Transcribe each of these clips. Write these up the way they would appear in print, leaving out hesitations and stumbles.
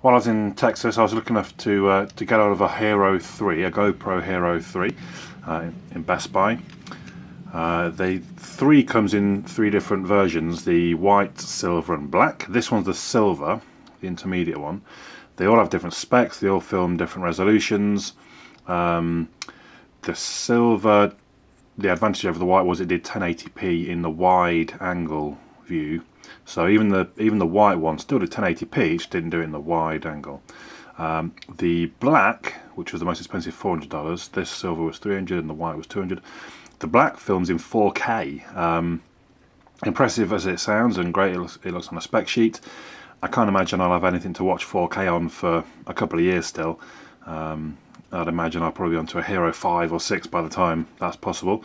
While I was in Texas, I was lucky enough to get out of a Hero 3, a GoPro Hero 3 in Best Buy. The 3 comes in 3 different versions, the white, silver and black. This one's the silver, the intermediate one. They all have different specs, they all film different resolutions. The silver, the advantage over the white was it did 1080p in the wide angle view. So even the white one still did 1080p, it just didn't do it in the wide angle. The black, which was the most expensive, $400, this silver was $300 and the white was $200. The black films in 4K. Impressive as it sounds and great it looks on a spec sheet. I can't imagine I'll have anything to watch 4K on for a couple of years still. I'd imagine I'll probably be onto a Hero 5 or 6 by the time that's possible.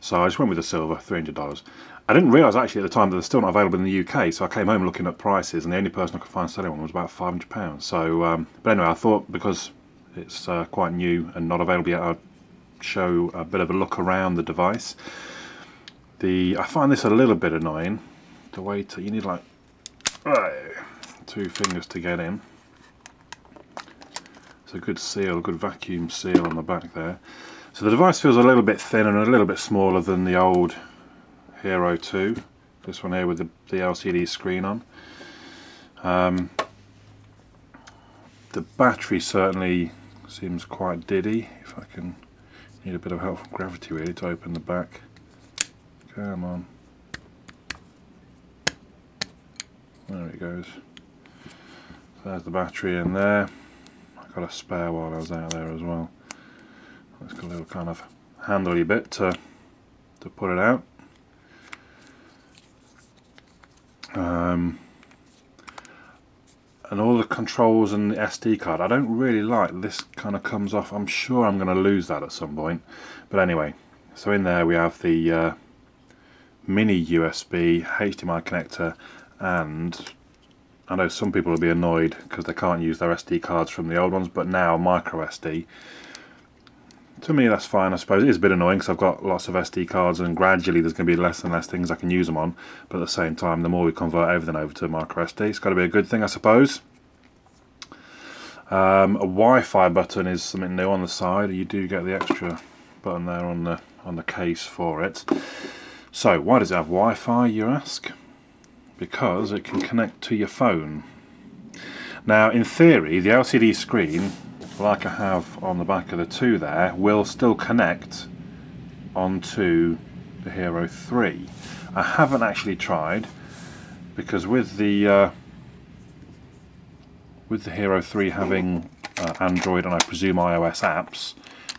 So I just went with the silver, $300. I didn't realise actually at the time that they're still not available in the UK, so I came home looking at prices and the only person I could find selling one was about £500. So, but anyway, I thought because it's quite new and not available yet, I'd show a bit of a look around the device. I find this a little bit annoying. The way you need like 2 fingers to get in. It's a good seal, a good vacuum seal on the back there. So the device feels a little bit thinner and a little bit smaller than the old Hero 2. This one here with the LCD screen on. The battery certainly seems quite diddy. If I can, need a bit of help from gravity really to open the back. Come on. There it goes. So there's the battery in there. I got a spare while I was out there as well. It's got a little kind of handly bit to put it out. And all the controls and the SD card, I don't really like. This kind of comes off. I'm sure I'm going to lose that at some point. But anyway, so in there we have the mini USB, HDMI connector, and I know some people will be annoyed because they can't use their SD cards from the old ones, but now micro SD. To me that's fine, I suppose. It is a bit annoying because I've got lots of SD cards and gradually there's going to be less and less things I can use them on, but at the same time the more we convert everything over to micro SD, it's got to be a good thing, I suppose. A Wi-Fi button is something new on the side. You do get the extra button there on the case for it. So why does it have Wi-Fi, you ask? Because it can connect to your phone. Now in theory the LCD screen, like I have on the back of the 2 there, will still connect onto the Hero 3. I haven't actually tried because with the Hero 3 having Android and I presume iOS apps,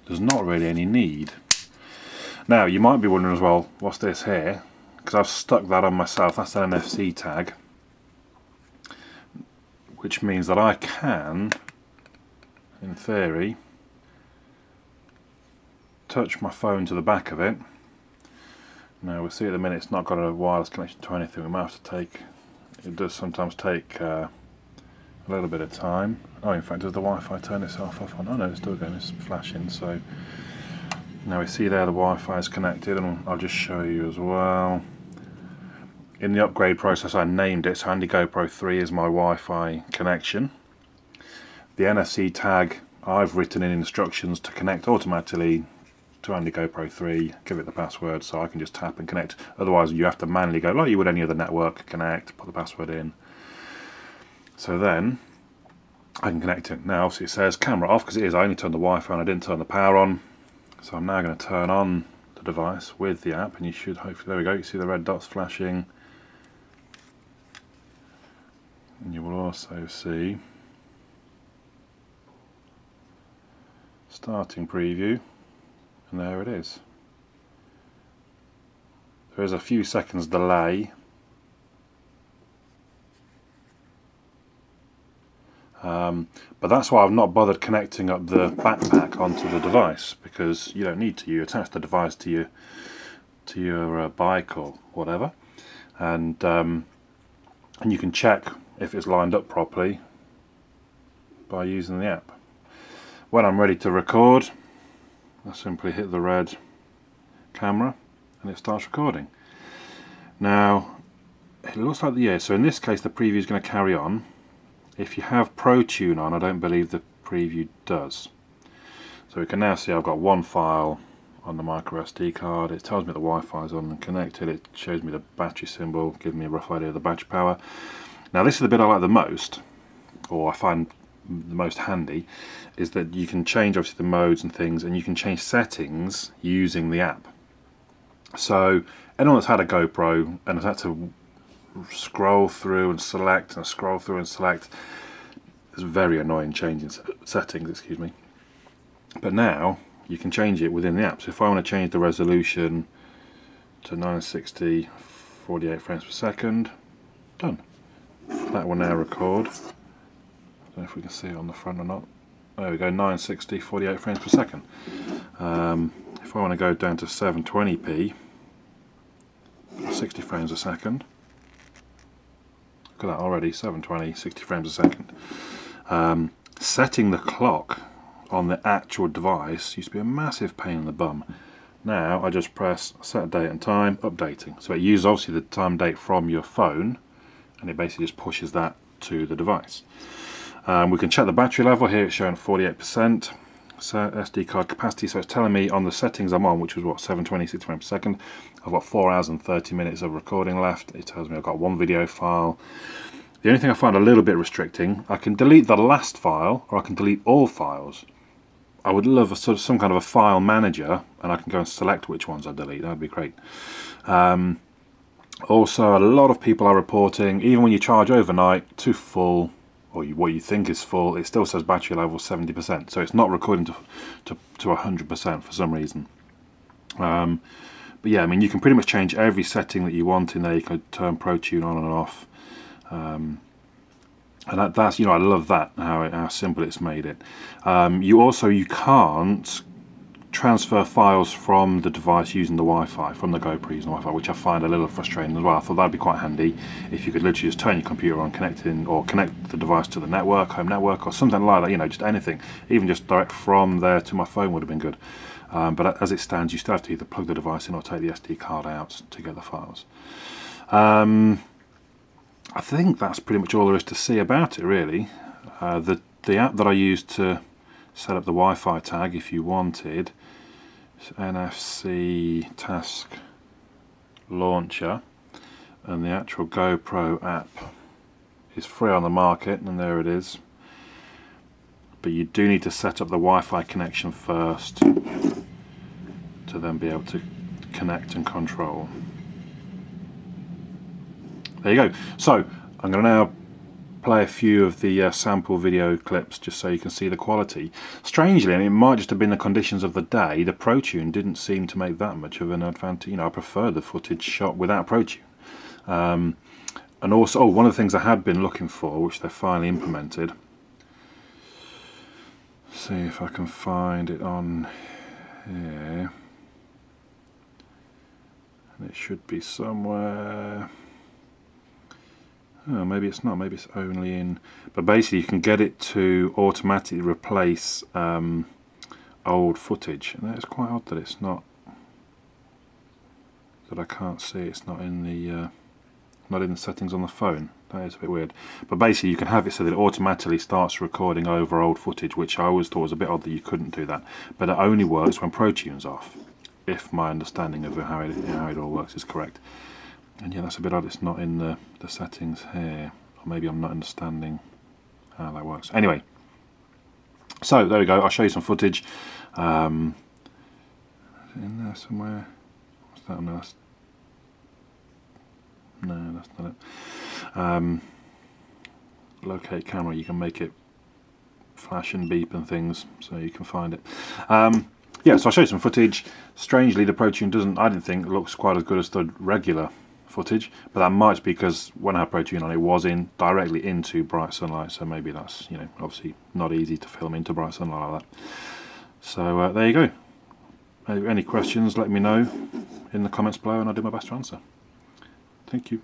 there's not really any need. Now you might be wondering as well, what's this here? Because I've stuck that on myself. That's an NFC tag, which means that I can, in theory, touch my phone to the back of it. Now we'll see at the minute it's not got a wireless connection to anything. We might have to take, it does sometimes take a little bit of time. Oh, in fact, does the Wi-Fi turn itself off on? Oh no, it's still going, it's flashing. So now we see there the Wi-Fi is connected, and I'll just show you as well. In the upgrade process I named it, so Handy GoPro 3 is my Wi-Fi connection. The NFC tag I've written in instructions to connect automatically to Handy GoPro 3, give it the password so I can just tap and connect. Otherwise you have to manually go like you would any other network, connect, put the password in. So then I can connect it. Now obviously it says camera off because it is. I only turned the Wi-Fi and I didn't turn the power on. So I'm now going to turn on the device with the app, and you should hopefully, there we go, you see the red dots flashing. And you will also see starting preview, and there it is. There is a few seconds delay, but that's why I've not bothered connecting up the backpack onto the device, because you don't need to. You attach the device to your bike or whatever, and you can check if it's lined up properly by using the app. When I'm ready to record, I simply hit the red camera and it starts recording. Now it looks like so in this case the preview is going to carry on. If you have ProTune on, I don't believe the preview does. So we can now see I've got one file on the micro SD card. It tells me the Wi-Fi is on and connected. It shows me the battery symbol, giving me a rough idea of the battery power. Now this is the bit I like the most, or I find the most handy, is that you can change obviously the modes and things, and you can change settings using the app. So anyone that's had a GoPro and has had to scroll through and select and scroll through and select, it's very annoying changing settings, excuse me. But now you can change it within the app. So if I want to change the resolution to 960 48 frames per second, done. That will now record. I don't know if we can see it on the front or not. There we go, 960 48 frames per second. If I want to go down to 720p, 60 frames a second. Look at that already, 720, 60 frames a second. Setting the clock on the actual device used to be a massive pain in the bum. Now I just press set date and time, updating. So it uses obviously the time date from your phone, and it basically just pushes that to the device. We can check the battery level. Here it's showing 48%. So SD card capacity, so it's telling me on the settings I'm on, which was what, 720, 60 frames per second, I've got 4 hours and 30 minutes of recording left. It tells me I've got one video file. The only thing I find a little bit restricting, I can delete the last file, or I can delete all files. I would love a sort of some kind of a file manager, and I can go and select which ones I delete. That would be great. Also, a lot of people are reporting, even when you charge overnight to full, or what you think is full, it still says battery level 70%, so it's not recording to 100% for some reason. But yeah, I mean, you can pretty much change every setting that you want in there. You can turn ProTune on and off, and that's, you know, I love that, how simple it's made it. You can't transfer files from the device using the Wi-Fi, from the GoPro using the Wi-Fi, which I find a little frustrating as well. I thought that'd be quite handy if you could literally just turn your computer on, connect the device to the network, home network, or something like that. You know, just anything, even just direct from there to my phone would have been good. But as it stands, you still have to either plug the device in or take the SD card out to get the files. I think that's pretty much all there is to see about it, really. The app that I used to set up the Wi-Fi tag, if you wanted, NFC Task Launcher, and the actual GoPro app is free on the market, and there it is. But you do need to set up the Wi-Fi connection first to then be able to connect and control. There you go. So I'm going to now play a few of the sample video clips just so you can see the quality. Strangely, and it might just have been the conditions of the day, the ProTune didn't seem to make that much of an advantage. You know, I prefer the footage shot without ProTune. And also, one of the things I had been looking for, which they finally implemented, see if I can find it on here, and it should be somewhere. Oh, maybe it's not, maybe it's only in, but basically you can get it to automatically replace old footage, and it's quite odd that it's not, that I can't see it's not in the settings on the phone. That is a bit weird. But basically you can have it so that it automatically starts recording over old footage, which I always thought was a bit odd that you couldn't do that. But it only works when ProTune's off, if my understanding of how it all works is correct. And yeah, that's a bit odd, it's not in the settings here. Or maybe I'm not understanding how that works. Anyway, so there we go, I'll show you some footage. Is it in there somewhere? What's that on there? No, that's not it. Locate camera, you can make it flash and beep and things, so you can find it. Yeah, so I'll show you some footage. Strangely, the ProTune doesn't, I didn't think, looks quite as good as the regular footage, but that might be because when I had ProTune on, it was in directly into bright sunlight, so maybe that's, you know, obviously not easy to film into bright sunlight like that. So there you go. Any questions, let me know in the comments below and I'll do my best to answer. Thank you.